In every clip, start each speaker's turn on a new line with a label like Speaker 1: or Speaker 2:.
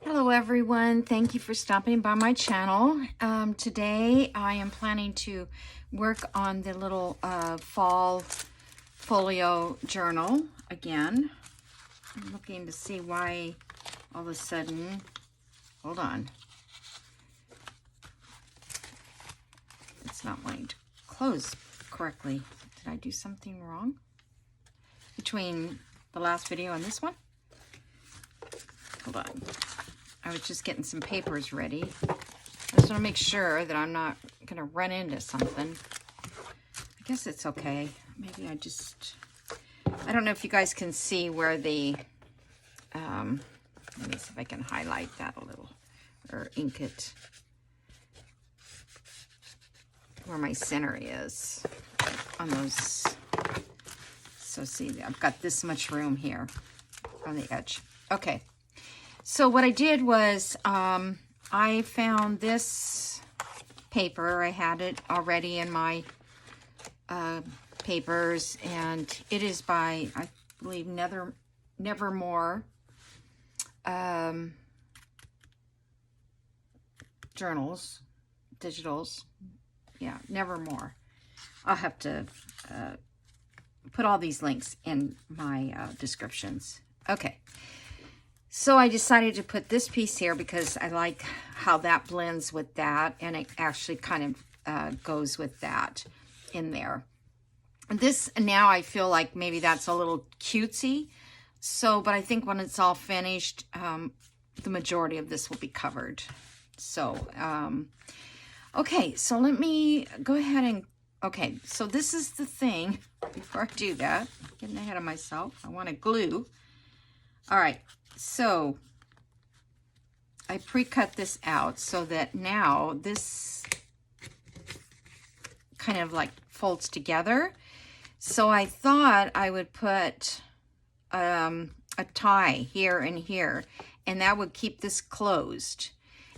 Speaker 1: Hello everyone, thank you for stopping by my channel. Today I am planning to work on the little fall folio journal again. I'm looking to see why all of a sudden, hold on, it's not wanting to close correctly. Did I do something wrong between the last video and this one? Hold on. I was just getting some papers ready. I just want to make sure that I'm not going to run into something. I guess it's okay. Maybe I don't know if you guys can see where the, let me see if I can highlight that a little, or ink it, where my center is on those. So see, I've got this much room here on the edge. Okay. So what I did was I found this paper. I had it already in my papers, and it is by, I believe, Nevermore journals, digitals. Yeah, Nevermore. I'll have to put all these links in my descriptions. Okay. So I decided to put this piece here because I like how that blends with that, and it actually kind of goes with that in there. This, now I feel like maybe that's a little cutesy, but I think when it's all finished, the majority of this will be covered. So, okay, so let me go ahead and, okay, so this is the thing. Before I do that, getting ahead of myself, I want to glue. All right. So I pre-cut this out so that now this kind of like folds together. So I thought I would put a tie here and here, and that would keep this closed.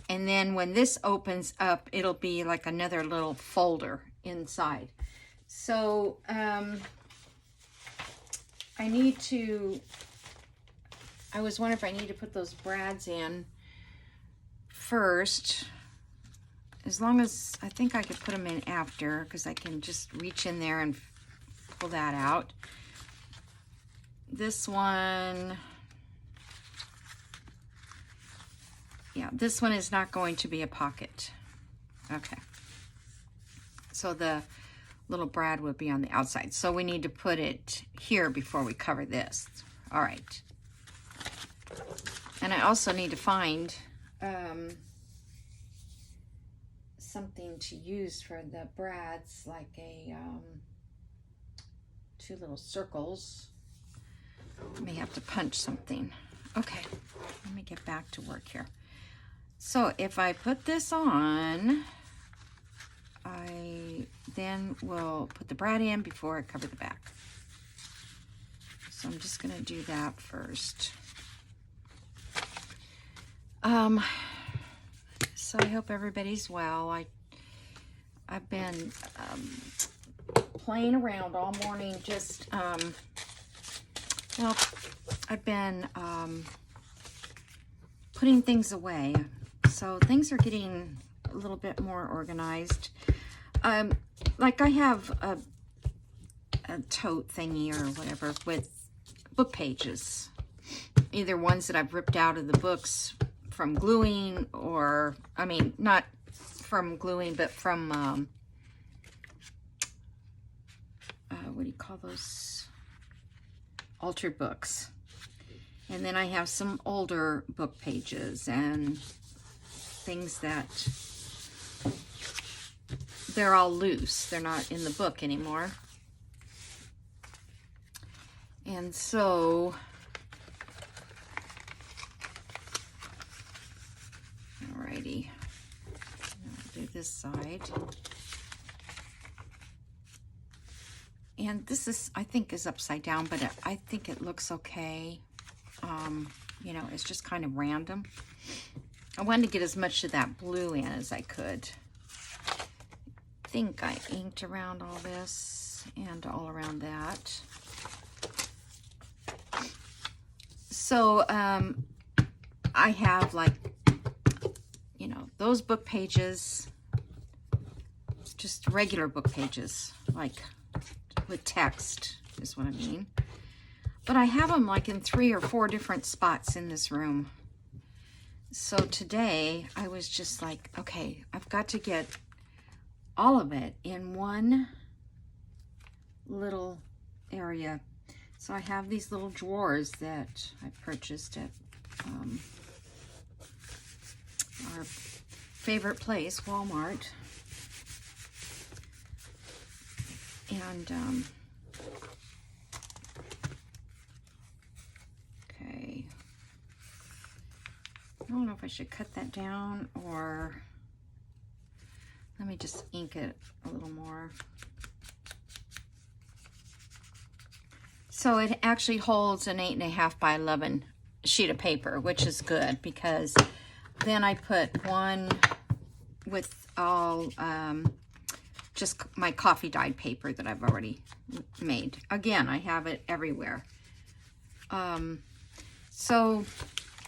Speaker 1: And then when this opens up, it'll be like another little folder inside. So I was wondering if I need to put those brads in first. As long as, I think I could put them in after, because I can just reach in there and pull that out. This one, yeah, this one is not going to be a pocket. Okay. So the little brad would be on the outside. So we need to put it here before we cover this. All right. And I also need to find something to use for the brads, like a two little circles. I may have to punch something. Okay, let me get back to work here. So if I put this on, I then will put the brad in before I cover the back. So I'm just going to do that first. So I hope everybody's well. I've been playing around all morning, just well, I've been putting things away, so things are getting a little bit more organized. Like I have a tote thingy or whatever with book pages, either ones that I've ripped out of the books from gluing, or, I mean, not from gluing, but from, what do you call those? Altered books. And then I have some older book pages and things that they're all loose. They're not in the book anymore. And so, alrighty, I'll do this side. And this is, I think, is upside down, but I think it looks okay. You know, it's just kind of random. I wanted to get as much of that blue in as I could. I think I inked around all this and all around that. So I have like, you know, those book pages, just regular book pages, like with text is what I mean. But I have them like in 3 or 4 different spots in this room. So today I was just like, okay, I've got to get all of it in one little area. So I have these little drawers that I purchased at our favorite place, Walmart. And okay, I don't know if I should cut that down or let me just ink it a little more. So it actually holds an 8.5 by 11 sheet of paper, which is good because then I put one with all just my coffee dyed paper that I've already made. Again, I have it everywhere. So,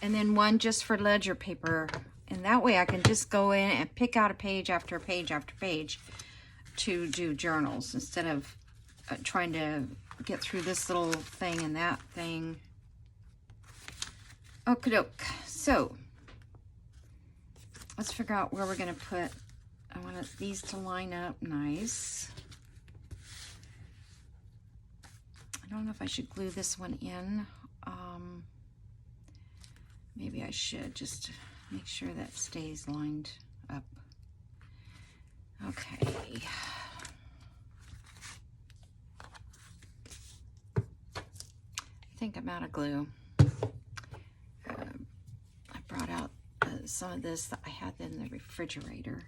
Speaker 1: and then one just for ledger paper, and that way I can just go in and pick out a page after page after page to do journals instead of trying to get through this little thing and that thing. Okie doke. So let's figure out where we're going to put. I want these to line up nice. I don't know if I should glue this one in. Maybe I should just make sure that stays lined up. Okay. I think I'm out of glue. I brought out some of this that I had in the refrigerator.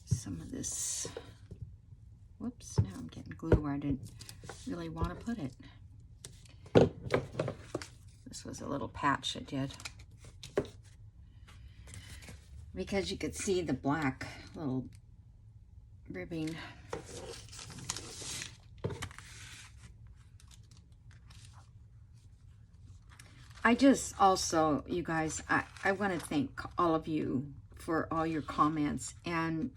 Speaker 1: Some of this. Whoops, now I'm getting glue where I didn't really want to put it. This was a little patch I did. Because you could see the black little ribbing. I just also, you guys, I want to thank all of you for all your comments, and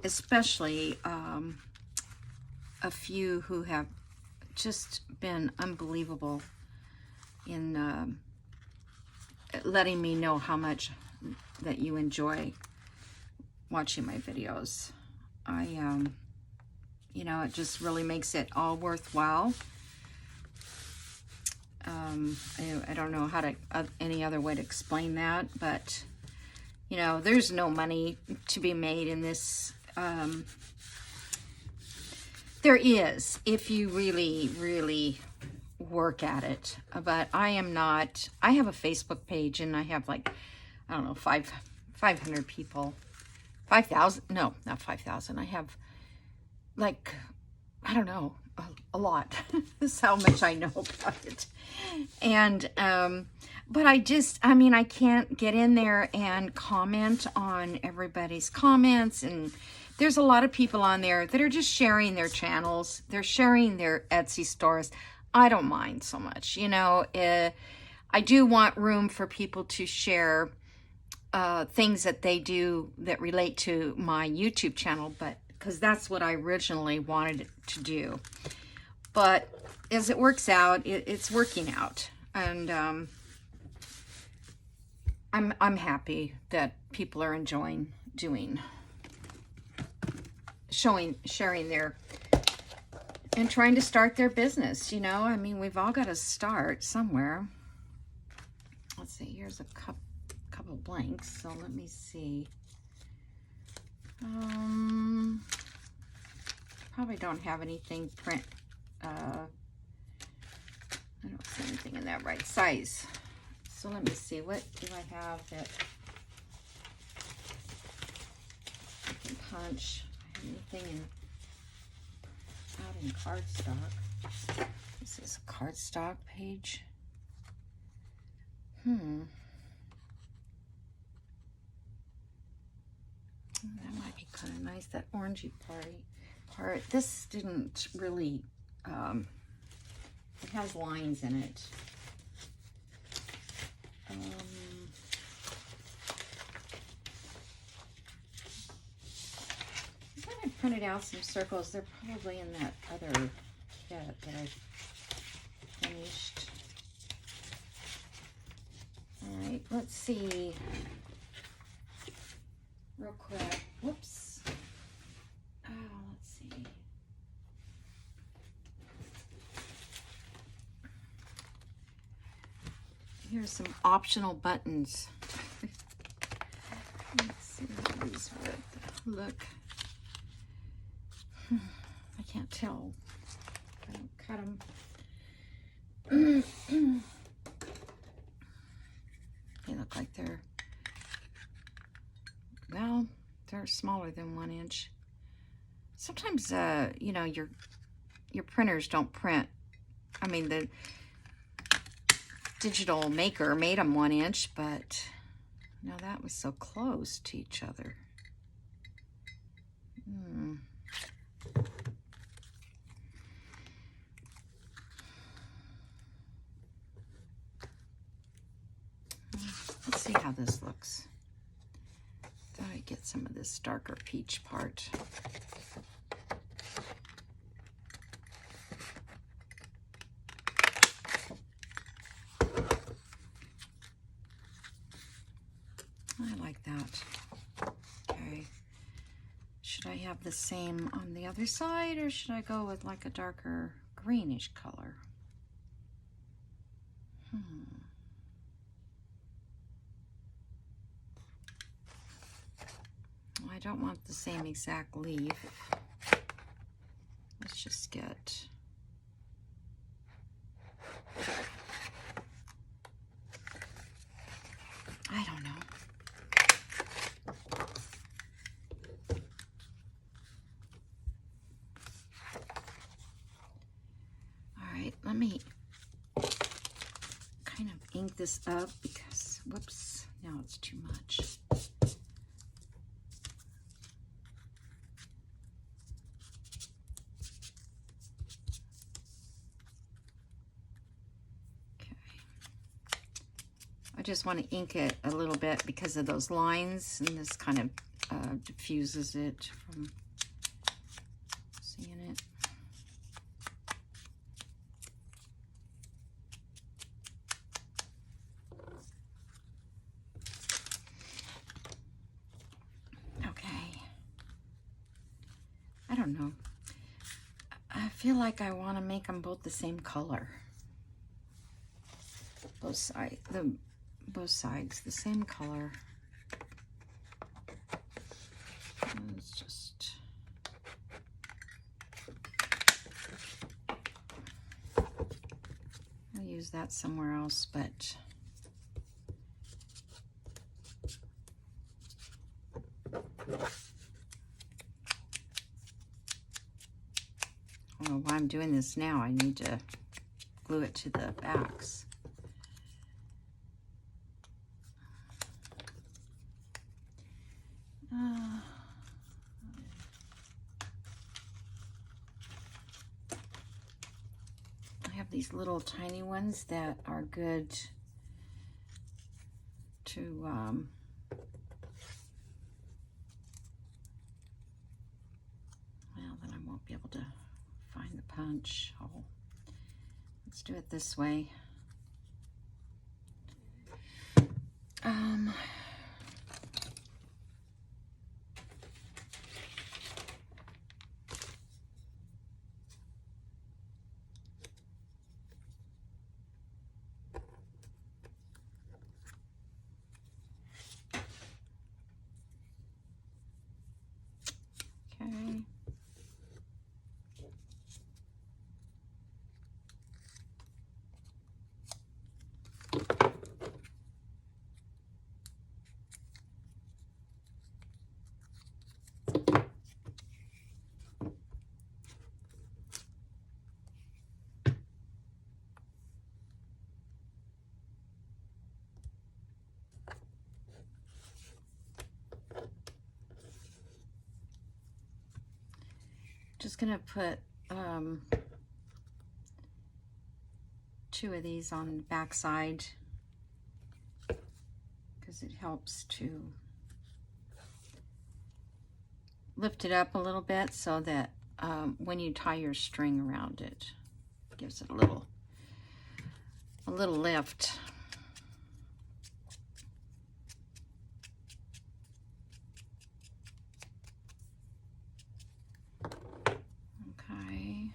Speaker 1: especially a few who have just been unbelievable in letting me know how much that you enjoy watching my videos. You know, it just really makes it all worthwhile. I don't know how to any other way to explain that, but you know, there's no money to be made in this. There is if you really work at it, but I am not. I have a Facebook page and I have like, I don't know, 500 people, 5,000. No, not 5,000. I have like, I don't know, a lot. This is how much I know about it. And but I mean, I can't get in there and comment on everybody's comments, and there's a lot of people on there that are just sharing their channels. They're sharing their Etsy stores. I don't mind so much, you know. I do want room for people to share things that they do that relate to my YouTube channel, but because that's what I originally wanted to do. But as it works out, it's working out, and I'm happy that people are enjoying sharing their and trying to start their business. You know, I mean, we've all got to start somewhere. Let's see. Here's a couple blanks. So let me see. Probably don't have anything print. I don't see anything in that right size. So let me see. What do I have that I can punch? I have anything out in cardstock? This is a cardstock page. That might be kind of nice, that orangey part. This didn't really, it has lines in it. printed out some circles. They're probably in that other kit that I finished. All right, let's see. Real quick. Whoops. Oh, let's see. Here's some optional buttons. Let's see how these look. I can't tell. I don't cut them. They look like they're, well, they're smaller than 1 inch. Sometimes, you know, your printers don't print. I mean, the digital maker made them 1 inch, but now that was so close to each other. Let's see how this looks. Thought I'd get some of this darker peach part. I like that. Okay. Should I have the same on the other side, or should I go with like a darker greenish color? I don't want the same exact leaf. Let's just get... I don't know. All right, let me kind of ink this up because, whoops, now it's too much. I just want to ink it a little bit because of those lines, and this kind of diffuses it from seeing it. Okay. I don't know. I feel like I want to make them both the same color. Both sides the same color. It's just I'll use that somewhere else, but well, while I'm doing this now, I need to glue it to the backs. I have these little tiny ones that are good to well, then I won't be able to find the punch. Oh, let's do it this way. Okay. Just gonna put 2 of these on the back side because it helps to lift it up a little bit so that when you tie your string around it, it gives it a little lift. Okay.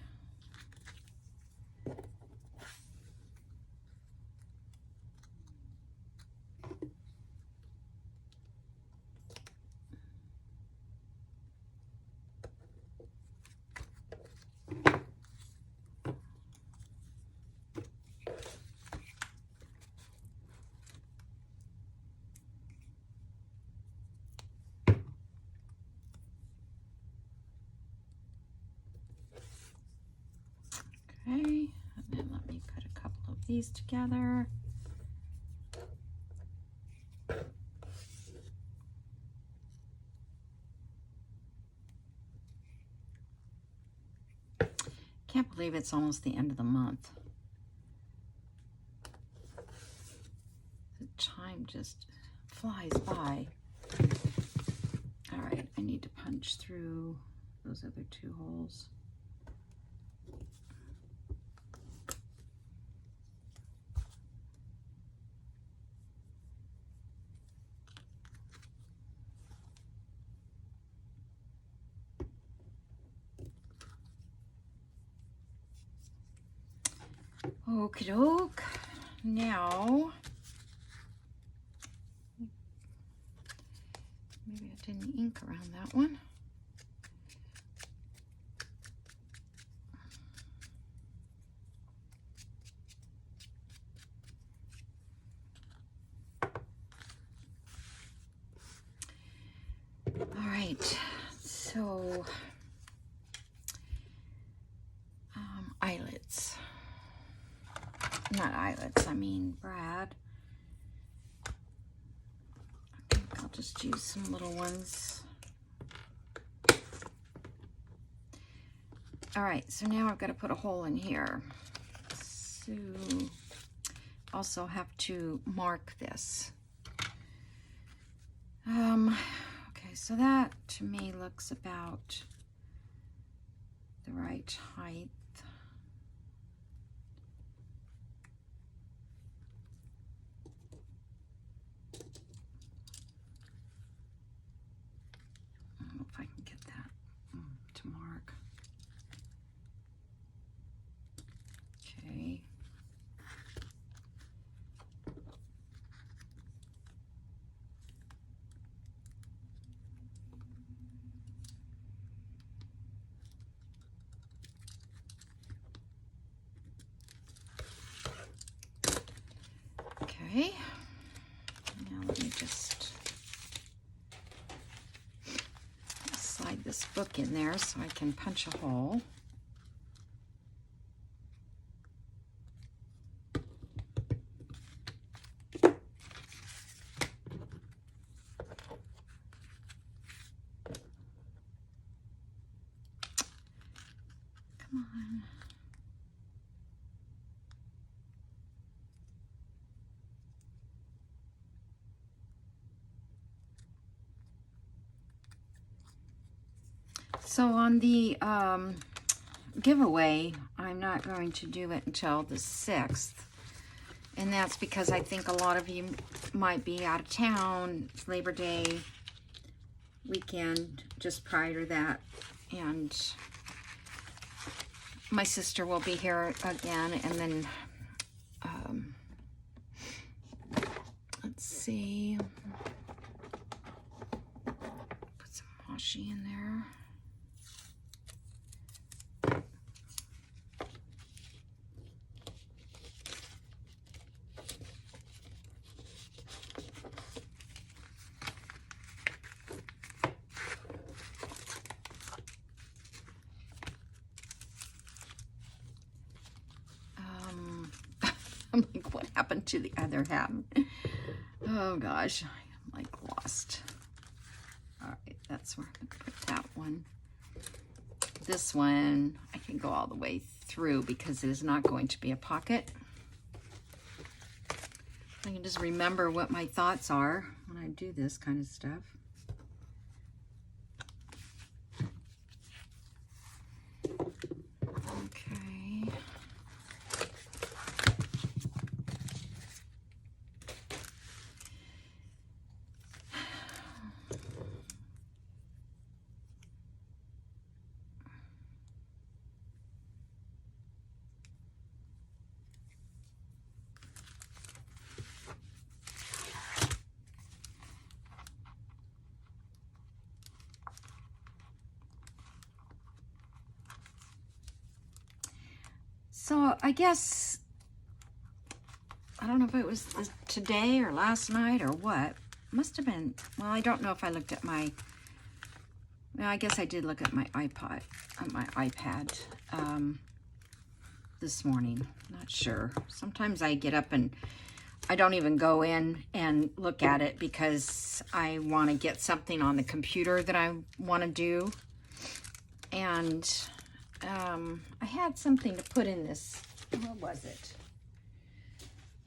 Speaker 1: Okay, and then let me put a couple of these together. Can't believe it's almost the end of the month. The time just flies by. All right, I need to punch through those other 2 holes. Okie doke. Now, maybe I didn't ink around that one. All right, so eyelets. Not eyelets, I mean brad. I think I'll just use some little ones. All right, so now I've got to put a hole in here. So also have to mark this. Okay, so that to me looks about the right height. I don't know if I can get that to mark. Okay. Okay, now let me just slide this book in there so I can punch a hole. Come on. So on the giveaway, I'm not going to do it until the 6th. And that's because I think a lot of you might be out of town. It's Labor Day weekend just prior to that. And my sister will be here again. And then, let's see. Put some washi in there. I'm like, what happened to the other half? Oh gosh, I'm like lost. All right, that's where I'm gonna put that one. This one, I can go all the way through because it is not going to be a pocket. I can just remember what my thoughts are when I do this kind of stuff. So I guess, I don't know if it was today or last night or what. Must have been, well, I don't know if I looked at my, well, I guess I did look at my iPad this morning. Not sure. Sometimes I get up and I don't even go in and look at it because I want to get something on the computer that I want to do. And I had something to put in this. What was it?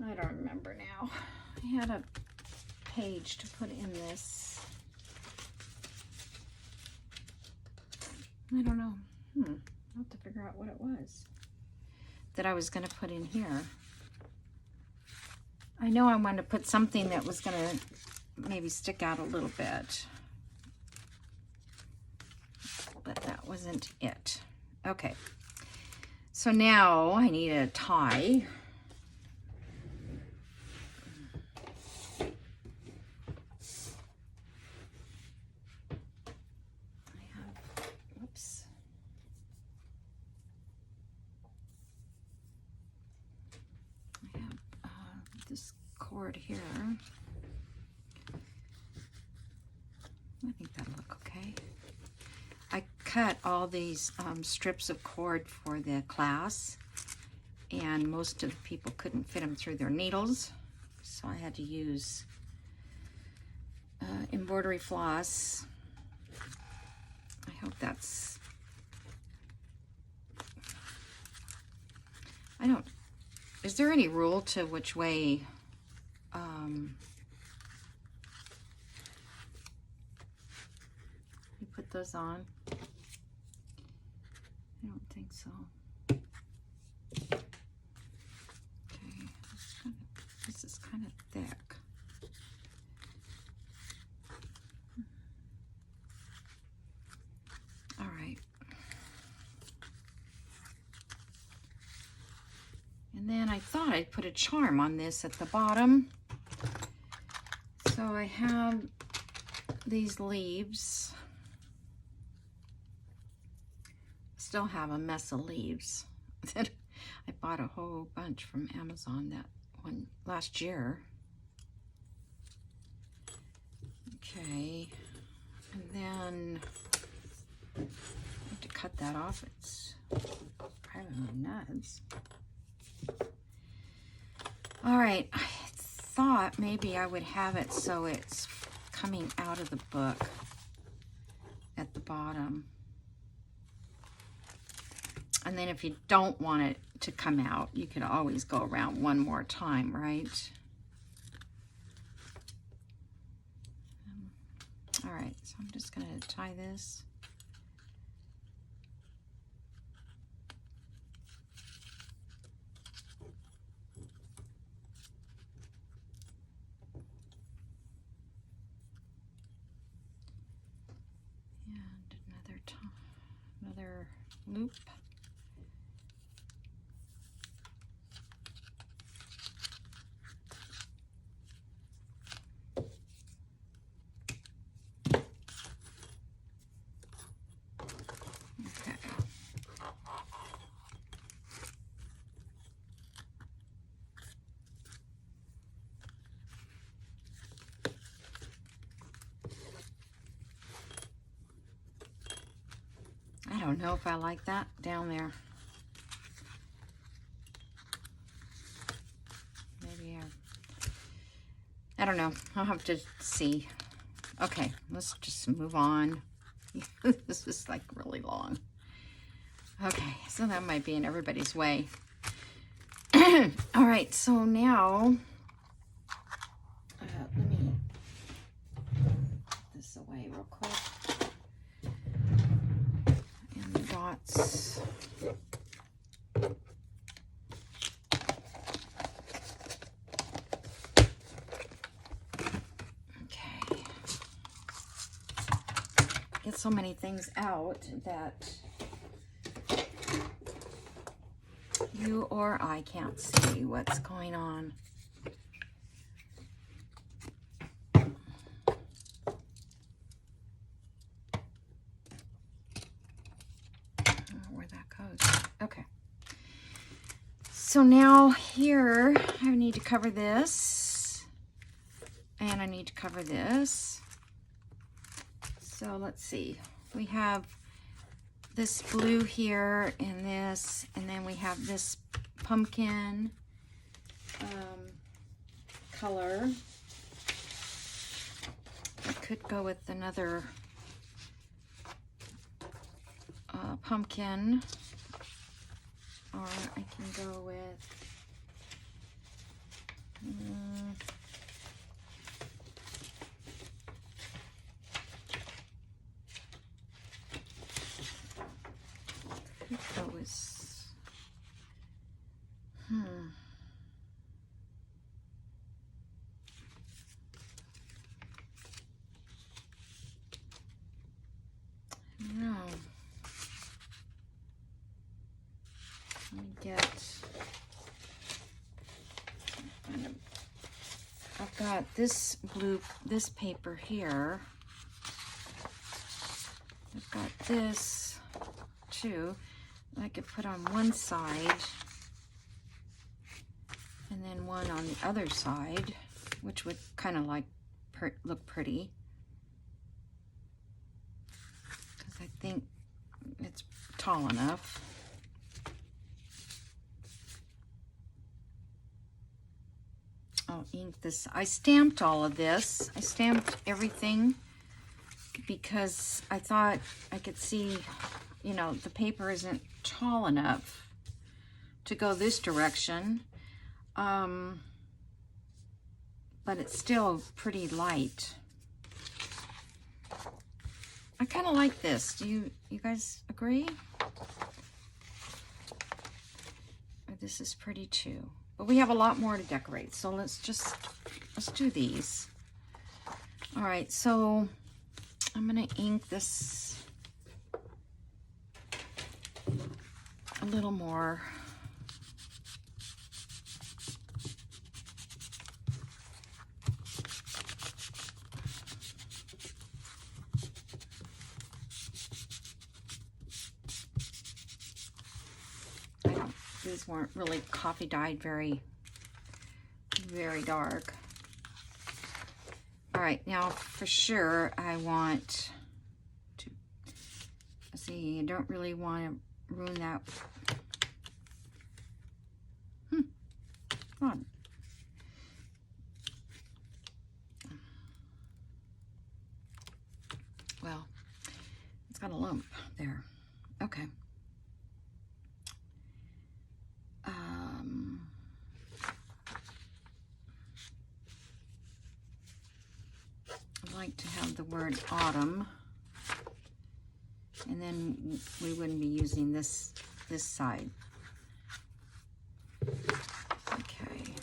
Speaker 1: I don't remember now. I had a page to put in this. I don't know. I'll have to figure out what it was that I was going to put in here. I know I wanted to put something that was going to maybe stick out a little bit. But that wasn't it. Okay. So now I need a tie. This cord here. I think that'll look okay. I cut all these strips of cord for the class, and most of the people couldn't fit them through their needles, so I had to use embroidery floss. I hope that's, is there any rule to which way you put those on? I don't think so. Okay, this is kind of thick. All right. And then I thought I'd put a charm on this at the bottom. So I have these leaves. Still have a mess of leaves. I bought a whole bunch from Amazon that one last year. Okay. And then I have to cut that off. It's driving me nuts. All right, I thought maybe I would have it so it's coming out of the book at the bottom. And then if you don't want it to come out, you could always go around one more time, right? All right, so I'm just going to tie this. Another loop. Okay. I don't know if I like that down there. Maybe I don't know. I'll have to see. Okay, let's just move on. This is like really long. Okay, so that might be in everybody's way. All right, so now let me put this away real quick. And the dots. Okay. Get so many things out that you or I can't see what's going on. Where that goes. Okay. so now here I need to cover this, and I need to cover this. So let's see, we have this blue here and this, and then we have this pumpkin color. I could go with another pumpkin, or I can go with that was no. Let me get, I've got this blue, this paper here. I've got this too. I could put on one side and then one on the other side, which would kind of like look pretty. Because I think it's tall enough. I'll ink this. I stamped all of this. I stamped everything because I thought I could see, you know, the paper isn't tall enough to go this direction. But it's still pretty light. I kind of like this. Do you guys agree? This is pretty too. But we have a lot more to decorate, so let's do these. All right, so I'm gonna ink this a little more. These weren't really coffee dyed very dark. All right, now for sure I want to see, I don't really want to ruin that. Come on. Well, it's got a lump there. Okay. I like to have the word autumn, and then we wouldn't be using this side. Okay.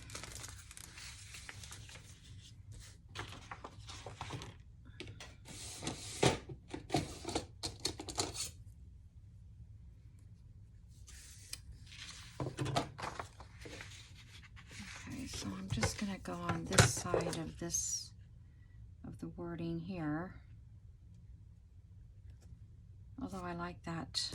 Speaker 1: Okay, so I'm just gonna go on this side of this, of the wording here. Although I like that.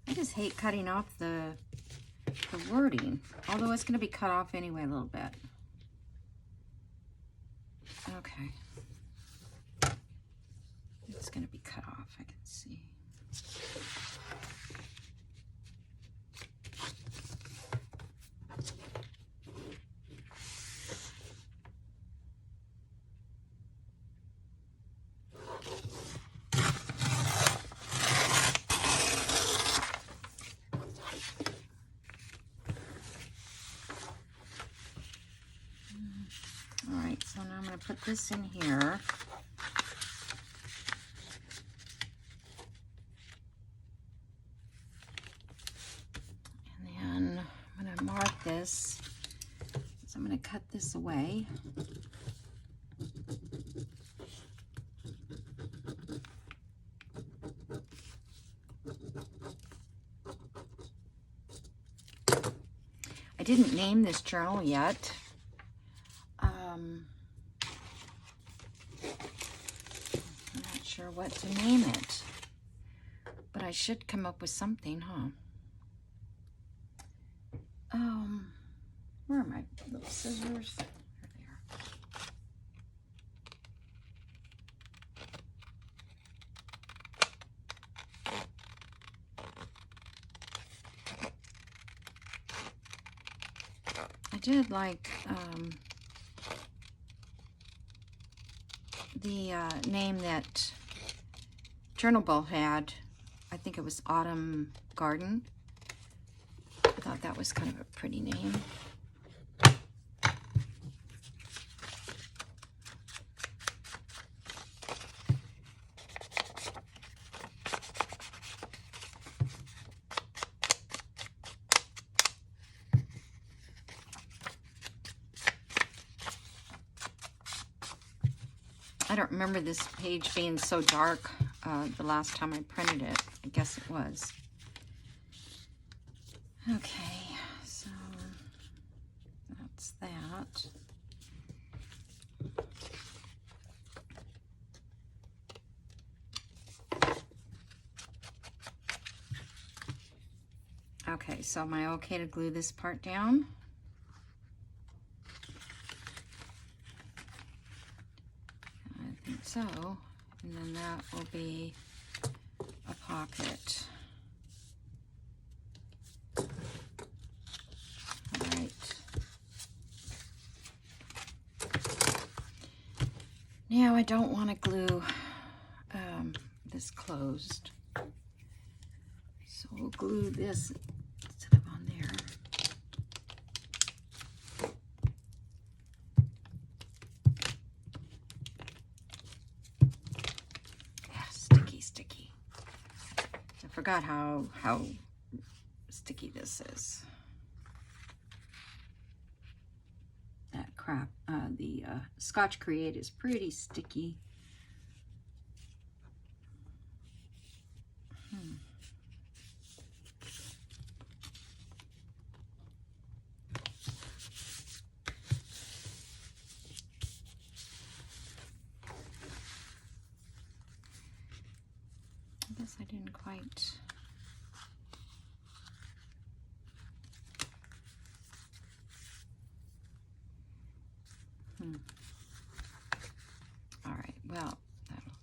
Speaker 1: I just hate cutting off the wording, although it's going to be cut off anyway a little bit. Okay. It's going to be cut off, I can see. All right, so now I'm going to put this in here. And then I'm going to mark this. So I'm going to cut this away. I didn't name this journal yet. I'm not sure what to name it. But I should come up with something, huh? Where are my little scissors? There they are. I did like the name that Journal Bowl had. I think it was Autumn Garden. I thought that was kind of a pretty name. I don't remember this page being so dark the last time I printed it. I guess it was. Okay, so that's that. Okay, so am I okay to glue this part down? I think so. And then that will be a pocket. All right. Now I don't want to glue this closed. So we'll glue this instead of on there. Yeah, sticky, sticky. I forgot how sticky this is. That crap, the Scotch Create is pretty sticky. I guess I didn't quite. All right, well, that'll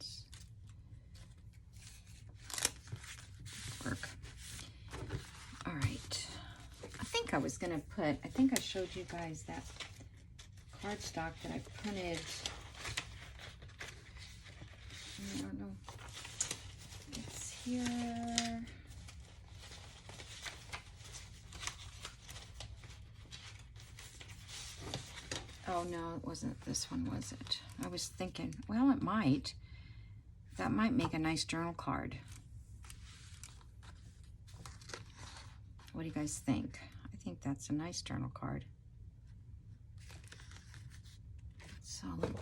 Speaker 1: work. All right, I think I was gonna put, I think I showed you guys that cardstock that I printed. I don't know. It's here. Oh no, it wasn't this one, was it? I was thinking, well, it might. That might make a nice journal card. What do you guys think? I think that's a nice journal card. So let me...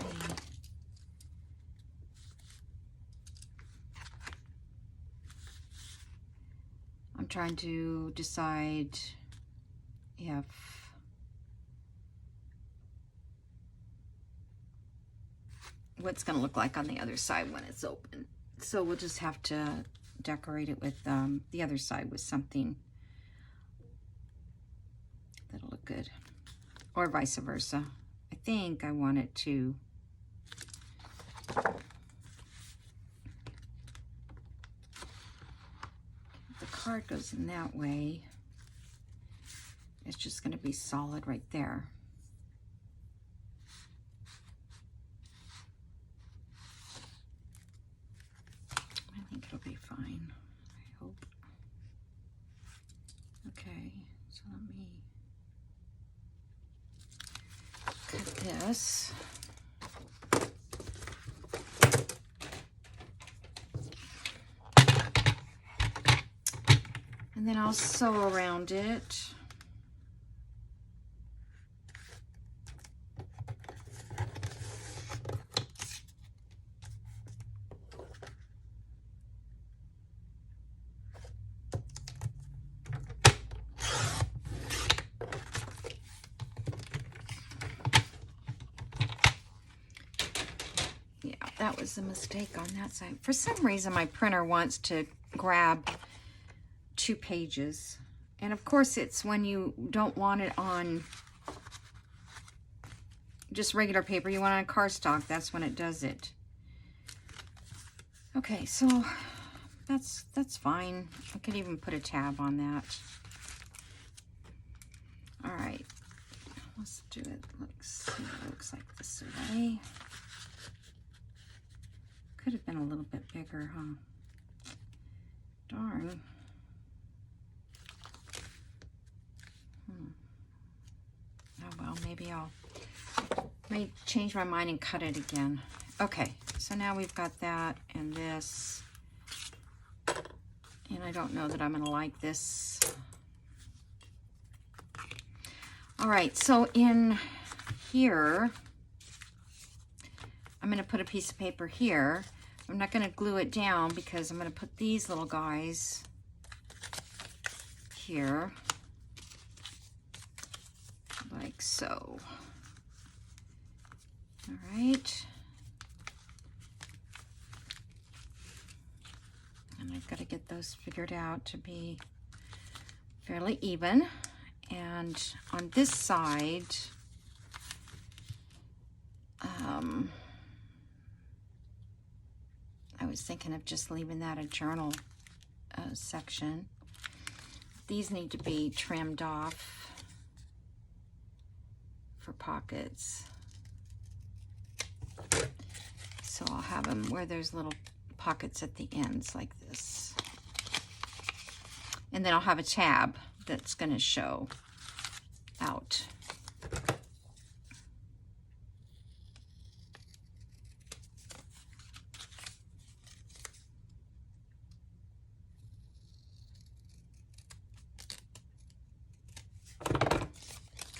Speaker 1: I'm trying to decide if what's going to look like on the other side when it's open. So we'll just have to decorate it with the other side with something that'll look good, or vice versa. I think I want it to the card goes in that way. It's just going to be solid right there. I think it'll be fine, I hope. Okay, so let me cut this. And then I'll sew around it. Yeah, that was a mistake on that side. For some reason, my printer wants to grab 2 pages. And of course, it's when you don't want it on just regular paper, you want it on cardstock, that's when it does it. Okay, so that's fine. I could even put a tab on that. All right, let's do it. Let's see what it looks like this way. Could have been a little bit bigger, huh? Darn. Oh well, maybe I'll may change my mind and cut it again. Okay, so now we've got that and this. And I don't know that I'm gonna like this. All right, so in here, I'm gonna put a piece of paper here. I'm not gonna glue it down because I'm gonna put these little guys here, like so. All right. And I've got to get those figured out to be fairly even. And on this side, I was thinking of just leaving that a journal section. These need to be trimmed off for pockets. So I'll have them where there's little pockets at the ends like this. And then I'll have a tab that's going to show out.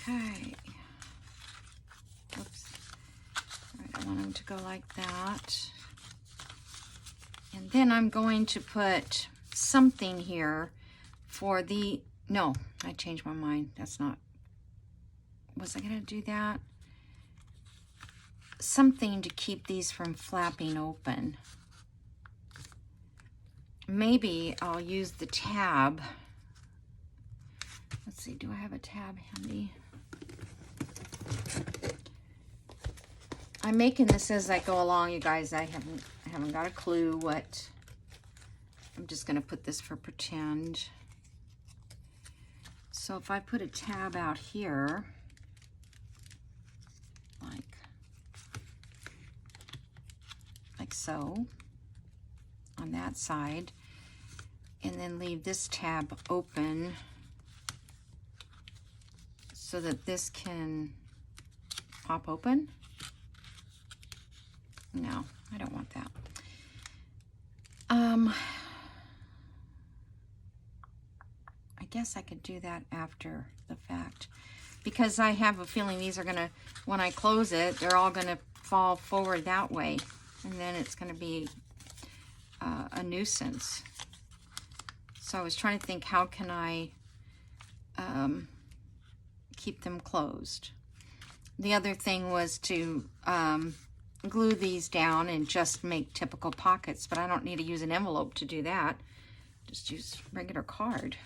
Speaker 1: Okay. Oops. All right, I want them to go like that. And then I'm going to put something here for the, no, I changed my mind. That's not, was I going to do that? Something to keep these from flapping open. Maybe I'll use the tab. Let's see, do I have a tab handy? I'm making this as I go along, you guys. I haven't got a clue what. I'm just going to put this for pretend. So if I put a tab out here, like so, on that side, and then leave this tab open so that this can pop open. No, I don't want that. I guess I could do that after the fact, because I have a feeling these are gonna, when I close it, they're all gonna fall forward that way, and then it's gonna be a nuisance. So I was trying to think, how can I keep them closed? The other thing was to glue these down and just make typical pockets, but I don't need to use an envelope to do that. Just use regular card.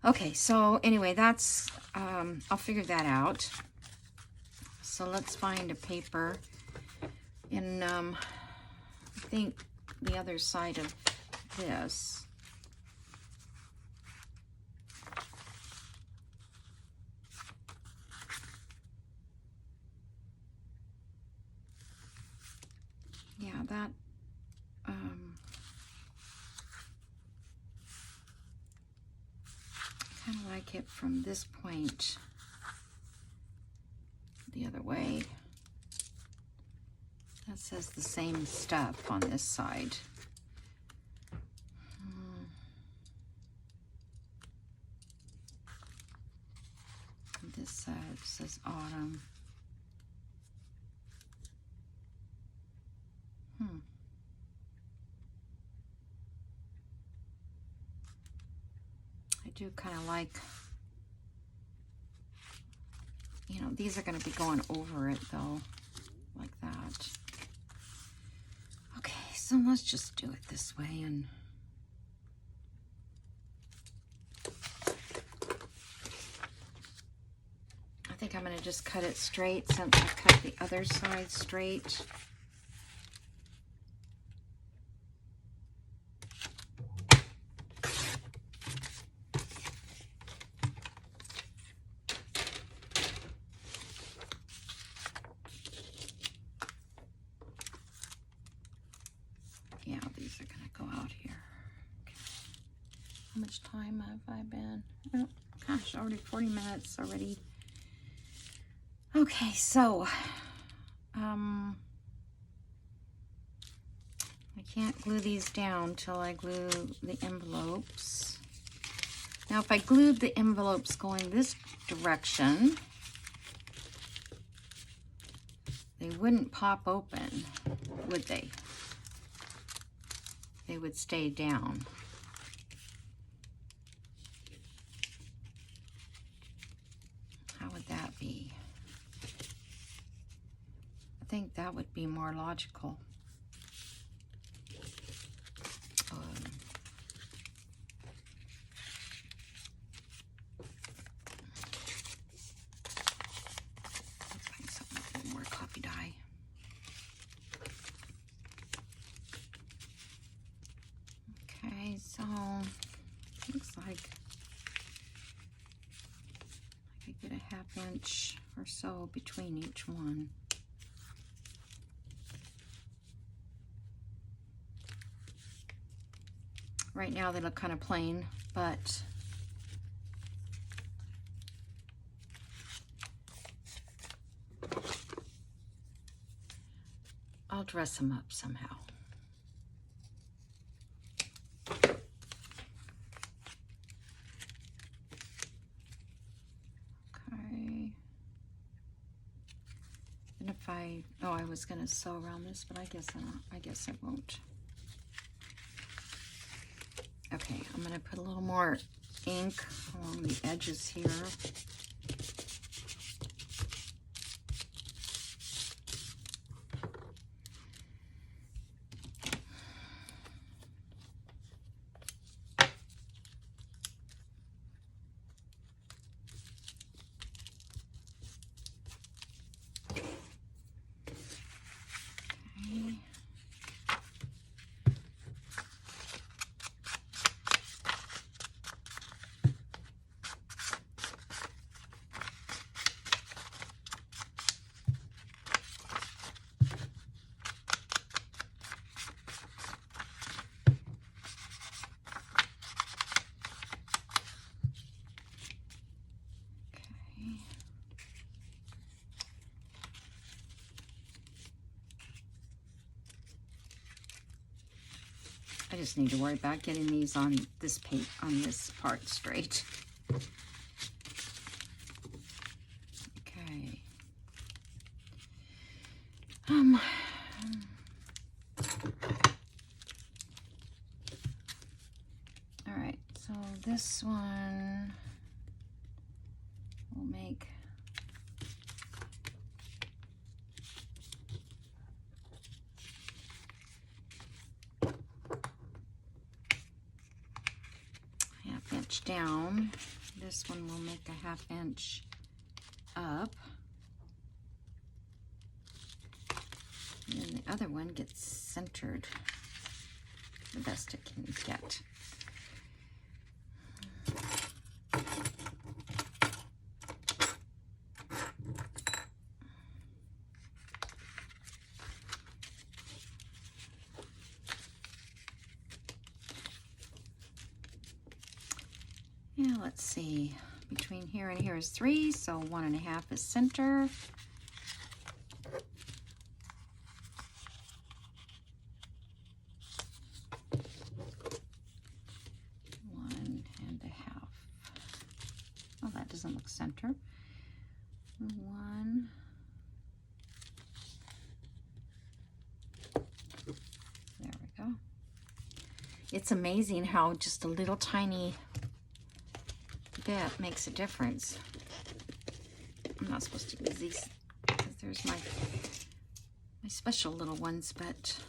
Speaker 1: Okay, so anyway, that's, I'll figure that out. So let's find a paper. And I think the other side of this. Yeah, that, kind of like it from this point the other way. That says the same stuff on this side. This side says autumn. I do kind of like, you know, these are going to be going over it though, like that. Okay, so let's just do it this way and think I'm going to just cut it straight since I cut the other side straight. Yeah, these are going to go out here. Okay. How much time have I been? Oh, gosh, already 40 minutes already. Okay, so I can't glue these down till I glue the envelopes. Now, if I glued the envelopes going this direction, they wouldn't pop open, would they? They would stay down. How would that be? I think that would be more logical. Let's find something with a little more copy dye. Okay, so looks like I could get a 1/2 inch or so between each one. Right now they look kind of plain, but I'll dress them up somehow. Okay. And if I was gonna sew around this, but I guess I won't. Okay, I'm gonna put a little more ink along the edges here. I just need to worry about getting these on this page, on this part straight. Okay. All right, so this one will make inch down. This one will make a 1/2 inch up. And then the other one gets centered the best it can get. Yeah, let's see. Between here and here is 3, so 1 1/2 is center. Oh, that doesn't look center. 1. There we go. It's amazing how just a little tiny bit makes a difference. I'm not supposed to use these because there's my special little ones, but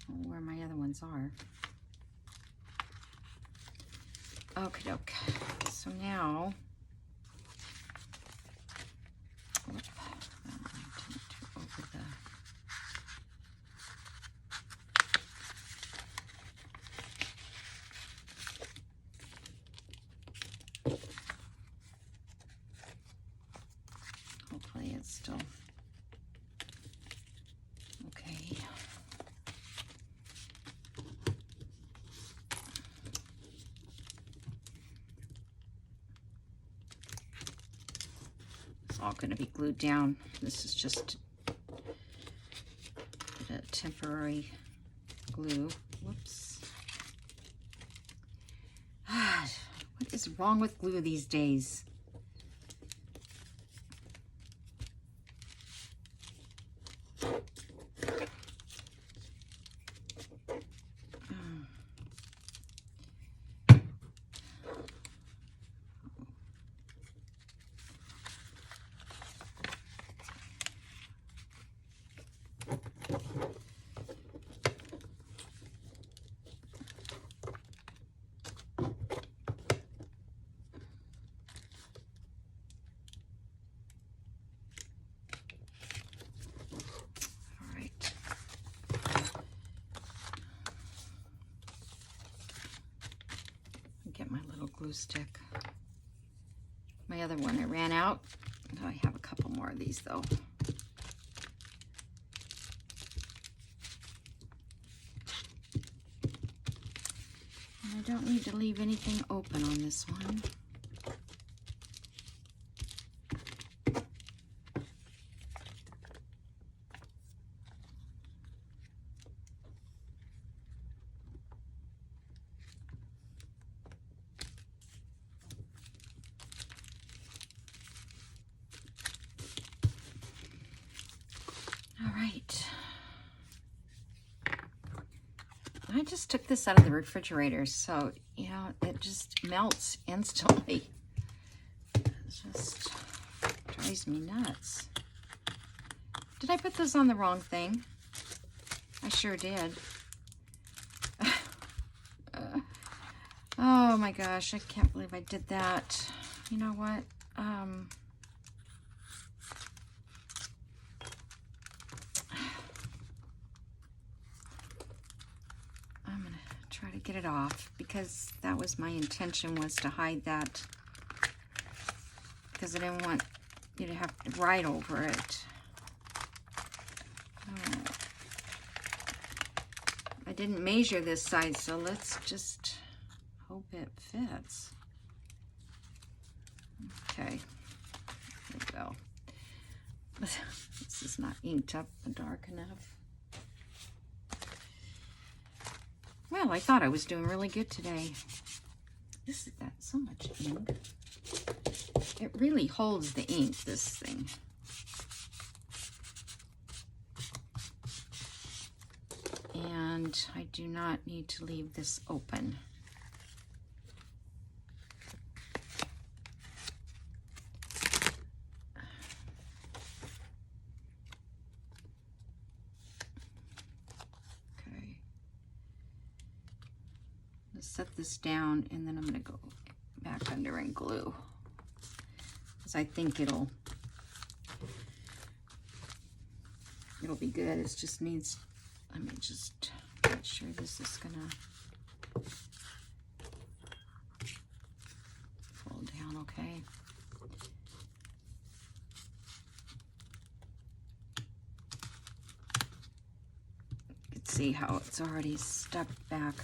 Speaker 1: I don't know where my other ones are. Okay, so now all going to be glued down. This is just a temporary glue. Whoops. What is wrong with glue these days? Get my little glue stick. My other one, I ran out. I have a couple more of these though. And I don't need to leave anything open on this one. I just took this out of the refrigerator, so, you know, it just melts instantly. It just drives me nuts. Did I put those on the wrong thing? I sure did. Oh my gosh, I can't believe I did that. You know what? Try to get it off because that was my intention, was to hide that, because I didn't want you to have to write over it. I didn't measure this side, so let's just hope it fits. Okay, there we go. This is not inked up dark enough. Well, I thought I was doing really good today. This has got so much ink. It really holds the ink, this thing. And I do not need to leave this open. Set this down, and then I'm going to go back under and glue, because I think it'll be good. It just needs, let me just make sure this is gonna fold down okay. You can see how it's already stuck back.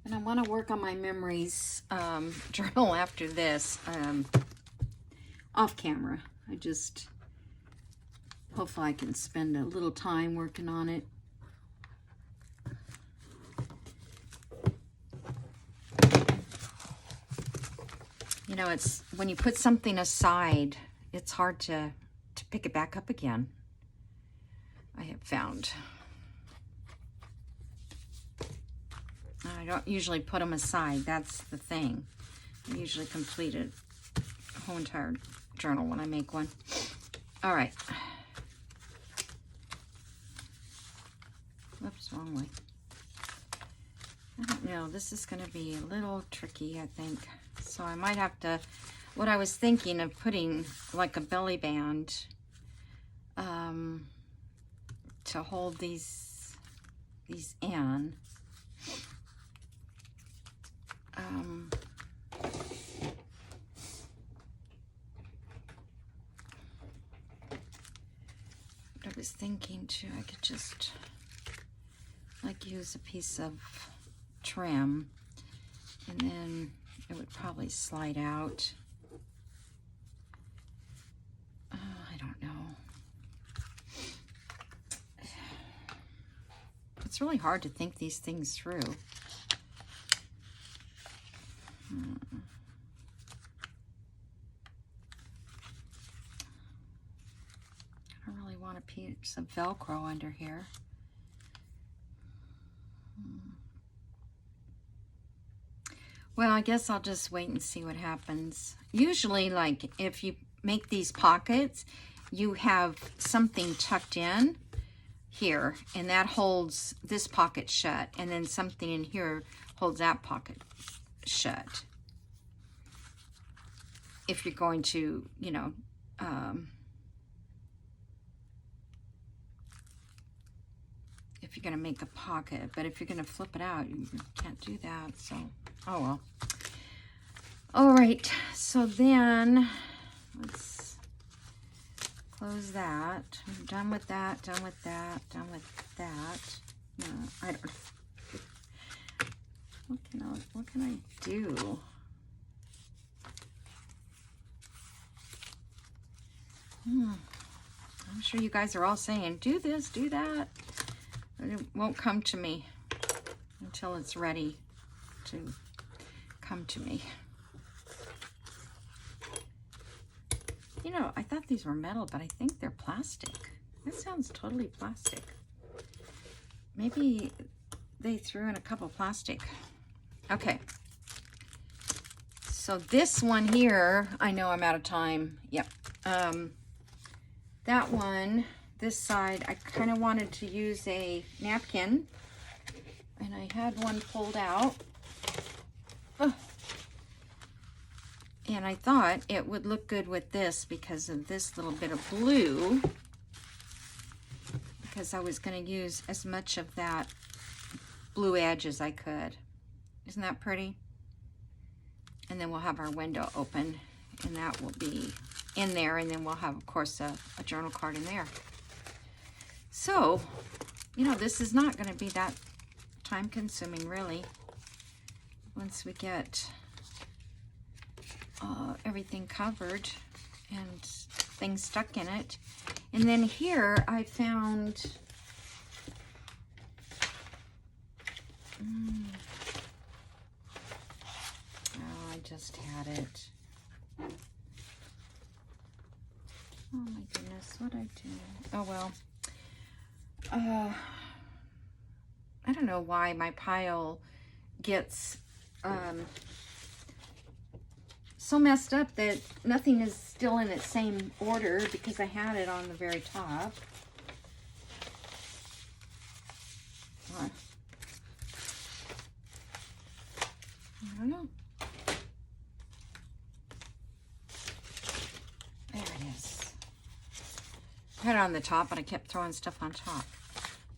Speaker 1: And I want to work on my memories journal after this, off camera. Hopefully I can spend a little time working on it. You know, it's when you put something aside, it's hard to pick it back up again, I have found. I don't usually put them aside. That's the thing. I usually complete a whole entire journal when I make one. All right. Oops, wrong way. I don't know. This is going to be a little tricky, I think. So I might have to, what I was thinking of putting like a belly band to hold these in. I was thinking too, I could just like use a piece of trim, and then it would probably slide out. I don't know. It's really hard to think these things through. I don't really want a piece of Velcro under here. Well, I guess I'll just wait and see what happens. Usually, like, if you make these pockets, you have something tucked in here, and that holds this pocket shut, and then something in here holds that pocket shut. If you're going to, you know, if you're going to make a pocket, but if you're going to flip it out, you can't do that, so, oh well. All right, so then, let's close that. I'm done with that, done with that, done with that. No, I don't, what can I do? I'm sure you guys are all saying, do this, do that. But it won't come to me until it's ready to come to me. You know, I thought these were metal, but I think they're plastic. That sounds totally plastic. Maybe they threw in a couple plastic. Okay. So this one here, I know I'm out of time. Yep. That one, this side, I kind of wanted to use a napkin, and I had one pulled out. Oh. And I thought it would look good with this because of this little bit of blue, because I was going to use as much of that blue edge as I could. Isn't that pretty? And then we'll have our window open, and that will be in there, and then we'll have, of course, a journal card in there. So, you know, this is not going to be that time consuming, really, once we get everything covered and things stuck in it. And then here I found oh, I just had it. Oh my goodness, what'd I do? Oh well. I don't know why my pile gets so messed up that nothing is still in its same order, because I had it on the very top. What? I don't know. There it is. I had it on the top, but I kept throwing stuff on top.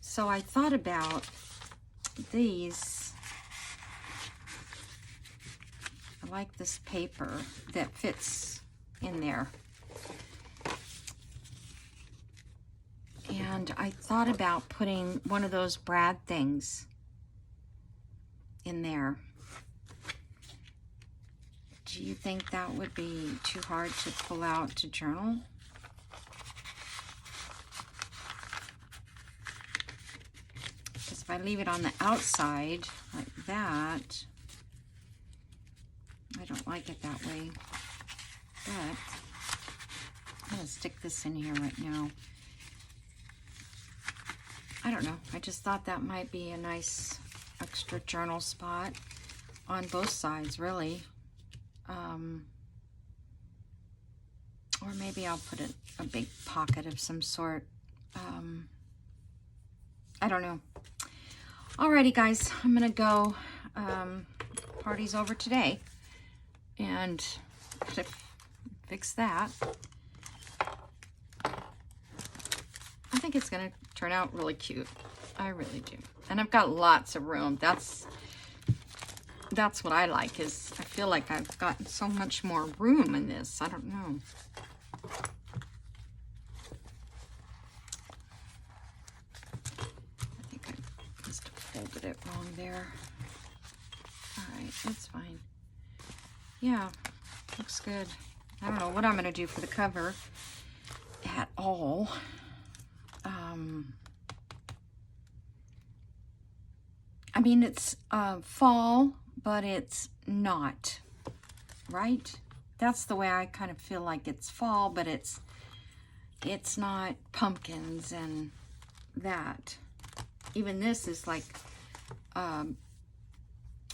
Speaker 1: So I thought about these. I like this paper that fits in there. And I thought about putting one of those brad things in there. Do you think that would be too hard to pull out to journal? Because if I leave it on the outside like that, I don't like it that way. But I'm going to stick this in here right now. I don't know. I just thought that might be a nice extra journal spot on both sides, really. Or maybe I'll put a big pocket of some sort. I don't know. Alrighty, guys. I'm going to go. Party's over today. And fix that. think it's going to turn out really cute. I really do. And I've got lots of room. That's what I like, is I feel like I've got so much more room in this. I don't know. I think I must have folded it wrong there. All right, that's fine. Yeah, looks good. I don't know what I'm going to do for the cover at all. I mean, it's fall, but it's not, right? That's the way I kind of feel like it's fall, but it's not pumpkins and that. Even this is like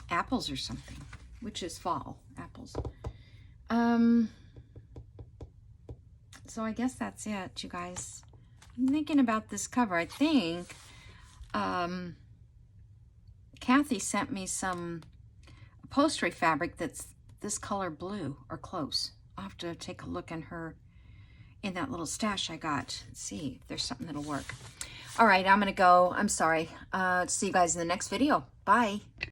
Speaker 1: apples or something, which is fall, apples. So I guess that's it, you guys. I'm thinking about this cover. I think Kathy sent me some upholstery fabric that's this color blue, or close. I'll have to take a look in that little stash I got. Let's see if there's something that'll work. All right, I'm gonna go. I'm sorry. See you guys in the next video. Bye.